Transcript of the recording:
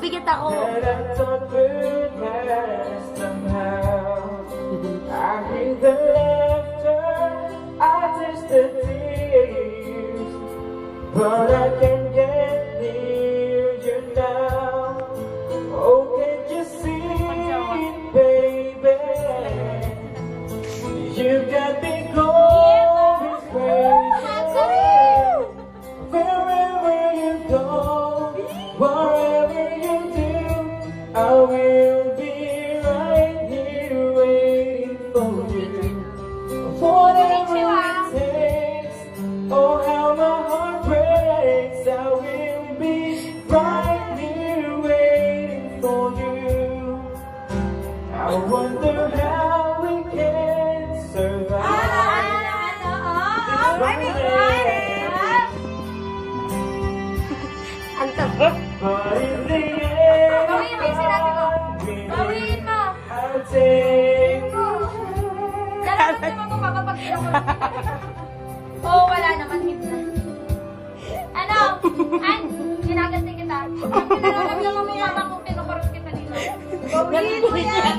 Dikit ako. And I thought we'd last somehow. I hear the laughter, I taste the tears, but I can't get near you now. Oh, can't you see it, baby? You got me going crazy. Wherever you go, whatever you do, I will be right here waiting for you. Whatever it takes, oh how my heart breaks, I will be right here waiting for you. I wonder how we can survive. Ang tagot. But in the end, Bawiin mo yung sinabi ko. Bawiin mo. I'll take Lalabas naman ko papapagkita ko. Oo, wala naman. Hit na. Ano? An? Ginaganti kita. Ang pinararamdaman mo mama kung pinukurot kita dito. Bawiin mo yan.